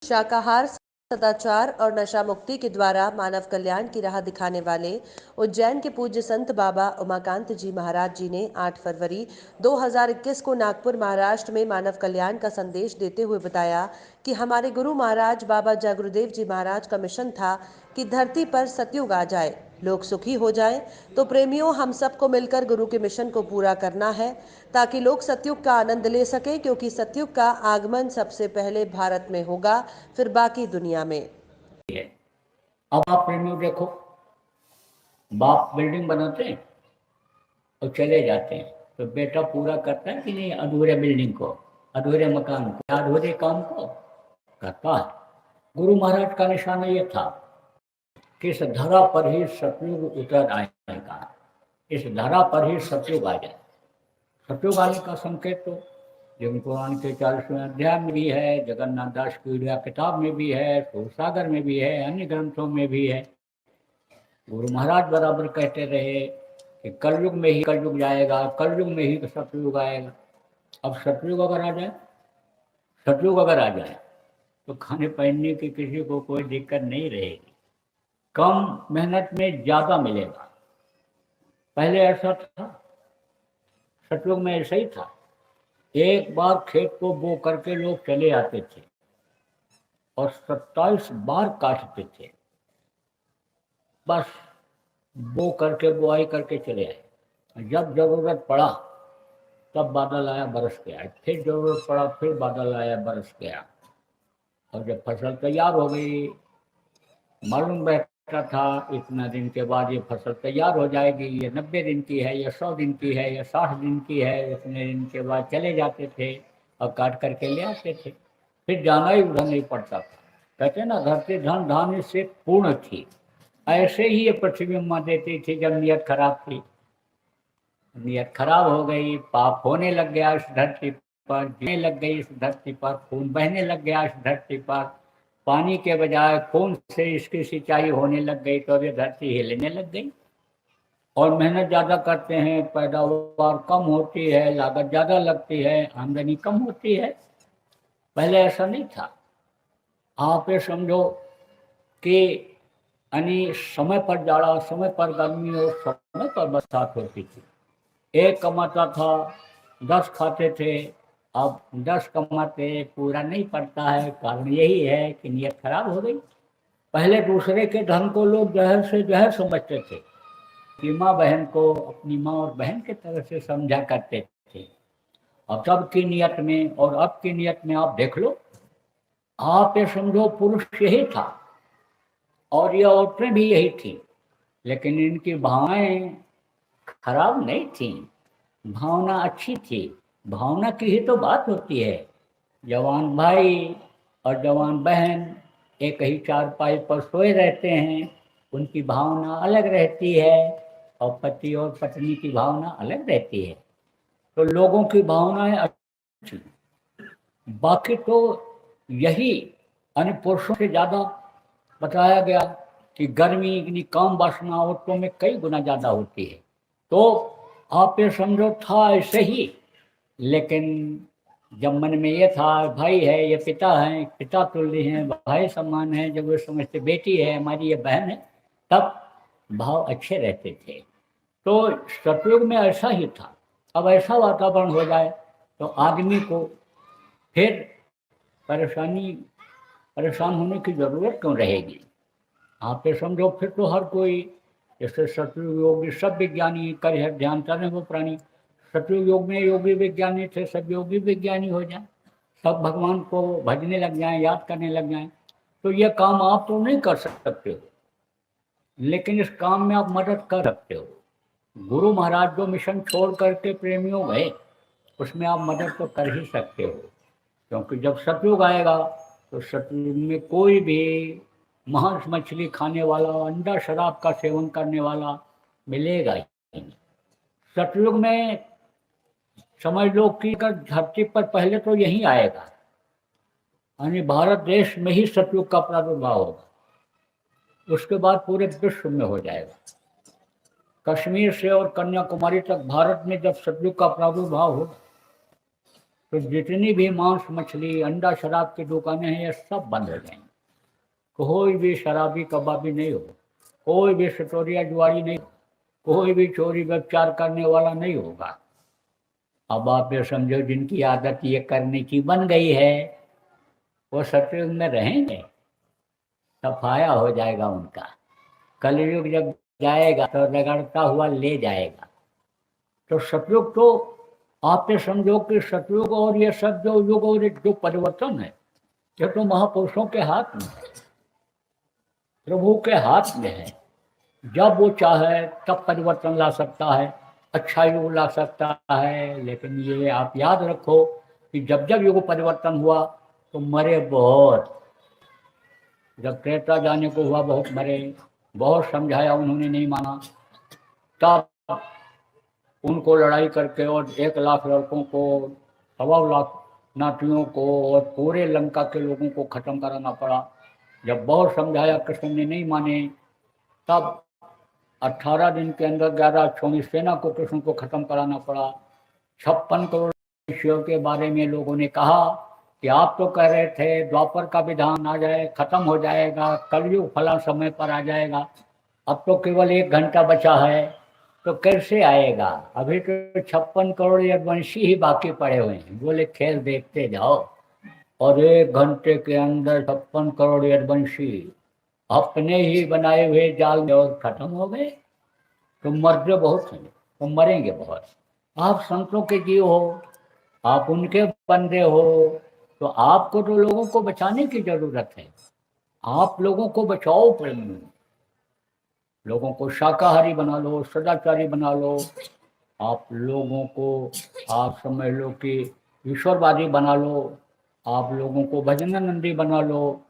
शाकाहार, सदाचार और नशा मुक्ति के द्वारा मानव कल्याण की राह दिखाने वाले उज्जैन के पूज्य संत बाबा उमाकांत जी महाराज जी ने 8 फरवरी 2021 को नागपुर महाराष्ट्र में मानव कल्याण का संदेश देते हुए बताया कि हमारे गुरु महाराज बाबा जगुरुदेव जी महाराज का मिशन था कि धरती पर सतयुग आ जाए, लोग सुखी हो जाएं। तो प्रेमियों, हम सबको मिलकर गुरु के मिशन को पूरा करना है ताकि लोग सतयुग का आनंद ले सकें, क्योंकि सतयुग का आगमन सबसे पहले भारत में होगा, फिर बाकी दुनिया में। अब आप प्रेमियों देखो, बाप बिल्डिंग बनाते हैं और चले जाते हैं, तो बेटा पूरा करता है कि नहीं अधूरे बिल्डिंग को, अधूरे मकान को, अधूरे काम को करता है। गुरु महाराज का निशाना ये था कि इस धरा पर ही सतयुग उतर आएगा, इस धरा पर ही सतयुग आ जाए। सतयुग आने का संकेत तो जीवन पुराण के 40वें अध्याय में भी है, जगन्नाथ दास की उड़िया किताब में भी है, सूरसागर में भी है, अन्य ग्रंथों में भी है। गुरु महाराज बराबर कहते रहे कि कलयुग में ही कलयुग जाएगा, कलयुग में ही सतयुग आएगा। अब सतयुग अगर आ जाए, सतयुग अगर आ जाए तो खाने पहनने की किसी को कोई दिक्कत नहीं रहेगी, कम मेहनत में ज़्यादा मिलेगा। पहले ऐसा था, सतयुग में ऐसा ही था, एक बार खेत को बो करके लोग चले आते थे और 27 बार काटते थे, बस बो करके बुआई करके चले आए। जब जरूरत पड़ा तब बादल आया बरस गया, फिर जरूरत पड़ा फिर बादल आया बरस गया, और जब फसल तैयार हो गई, मालूम रहता था इतना दिन के बाद ये फसल तैयार हो जाएगी, ये 90 दिन की है, ये 100 दिन की है, ये 60 दिन की है, इतने दिन के बाद चले जाते थे और काट करके ले आते थे, फिर जाना ही उधर नहीं पड़ता था। कहते ना, धरती धन धान्य से पूर्ण थी। ऐसे ही ये पृथ्वी माँ देती थी जब नियत खराब थी। नियत खराब हो गई, पाप होने लग गया इस धरती पर, जीने लग गई इस धरती पर, खून बहने लग गया इस धरती पर, पानी के बजाय खून से इसकी सिंचाई होने लग गई, तो अब ये धरती हिलने लग गई। और मेहनत ज़्यादा करते हैं, पैदावार कम होती है, लागत ज़्यादा लगती है, आमदनी कम होती है। पहले ऐसा नहीं था। आप ये समझो कि यानी समय पर जाड़ा, समय पर गर्मी और समय पर बरसात होती थी। एक कमाता था, 10 खाते थे, अब 10 कमाते, पूरा नहीं पड़ता है। कारण यही है कि नियत खराब हो गई। पहले दूसरे के धन को लोग जहर से जहर समझते थे, कि माँ बहन को अपनी माँ और बहन की तरह से समझा करते थे। अब तब की नियत में और अब की नियत में आप देख लो, आप ये समझो पुरुष यही था और ये औरतें भी यही थी, लेकिन इनकी भावनाएं खराब नहीं थी, भावना अच्छी थी। भावना की ही तो बात होती है। जवान भाई और जवान बहन एक ही चारपाई पर सोए रहते हैं, उनकी भावना अलग रहती है, और पति और पत्नी की भावना अलग रहती है। तो लोगों की भावनाएं अच्छी, बाकी तो यही अन्य पुरुषों से ज़्यादा बताया गया कि गर्मी इतनी काम वासना औरतों में कई गुना ज़्यादा होती है। तो आप ये समझो था ऐसे ही, लेकिन जब मन में ये था भाई है, ये पिता है, पिता तुल्य हैं, भाई समान है, जब वो समझते बेटी है हमारी, ये बहन है, तब भाव अच्छे रहते थे। तो सतयुग में ऐसा ही था। अब ऐसा वातावरण हो जाए तो आदमी को फिर परेशान होने की ज़रूरत क्यों रहेगी। आप ये समझो, फिर तो हर कोई, जैसे सतयुग योगी सब विज्ञानी कर है ध्यान करने वो प्राणी, सतयुग योग में योगी विज्ञानी थे, सब योगी विज्ञानी हो जाए, सब भगवान को भजने लग जाएं, याद करने लग जाएं, तो ये काम आप तो नहीं कर सकते हो, लेकिन इस काम में आप मदद कर सकते हो। गुरु महाराज जो मिशन छोड़ करके प्रेमियों गए, उसमें आप मदद तो कर ही सकते हो, क्योंकि जब सतयुग आएगा तो सतयुग में कोई भी मांस मछली खाने वाला, अंडा शराब का सेवन करने वाला मिलेगा ही नहीं। सतयुग में समझ लो कि अगर धरती पर पहले तो यही आएगा, यानी भारत देश में ही सतयुग का प्रादुर्भाव होगा, उसके बाद पूरे विश्व में हो जाएगा। कश्मीर से और कन्याकुमारी तक भारत में जब सतयुग का प्रादुर्भाव होगा तो जितनी भी मांस मछली अंडा शराब की दुकानें हैं ये सब बंद हो जाएंगी। कोई भी शराबी कबाबी नहीं होगा, कोई भी सटोरिया जुआरी नहीं, कोई भी चोरी व्यभिचार करने वाला नहीं होगा। अब आप ये समझो जिनकी आदत ये करने की बन गई है वो सतयुग में रहेंगे, सफाया हो जाएगा उनका। कलयुग जब जाएगा तो रगड़ता हुआ ले जाएगा। तो सतयुग तो आप ये समझो कि सतयुग और ये सब जो युग और जो परिवर्तन है ये तो महापुरुषों के हाथ में है, प्रभु के हाथ में है। जब वो चाहे तब परिवर्तन ला सकता है, अच्छा युग ला सकता है। लेकिन ये आप याद रखो कि जब जब युग परिवर्तन हुआ तो मरे बहुत। जब त्रेता जाने को हुआ बहुत मरे, बहुत समझाया उन्होंने नहीं माना। तब उनको लड़ाई करके और 1 लाख लड़कों को, 1.25 लाख नाटियों को और पूरे लंका के लोगों को खत्म कराना पड़ा। जब बहुत समझाया कृष्ण ने नहीं माने, तब 18 दिन के अंदर 11 अक्षोणी सेना को कृष्ण को खत्म कराना पड़ा। 56 करोड़ शिव के बारे में लोगों ने कहा कि आप तो कह रहे थे द्वापर का विधान आ जाए, खत्म हो जाएगा, कलयुग फला समय पर आ जाएगा। अब तो केवल 1 घंटा बचा है, तो कैसे आएगा? अभी तो 56 करोड़ यदुवंशी ही बाकी पड़े हुए हैं। बोले खेल देखते जाओ। और 1 घंटे के अंदर 56 करोड़ यदुवंशी अपने ही बनाए हुए जाल में और खत्म हो गए। तो मरते बहुत हैं, तो मरेंगे बहुत। आप संतों के जीव हो, आप उनके बंदे हो, तो आपको तो लोगों को बचाने की जरूरत है। आप लोगों को बचाओ, प्रेम, लोगों को शाकाहारी बना लो, सदाचारी बना लो। आप लोगों को आप समझ लो कि ईश्वरवादी बना लो। आप लोगों को भजनानंदी बना लो,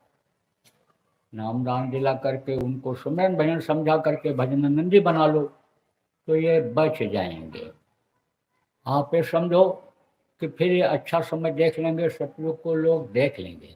नाम दान दिला करके उनको सुमरन भजन समझा करके भजनानंदी बना लो, तो ये बच जाएंगे। आप ये समझो कि फिर ये अच्छा समय देख लेंगे, सतयुग को लोग देख लेंगे।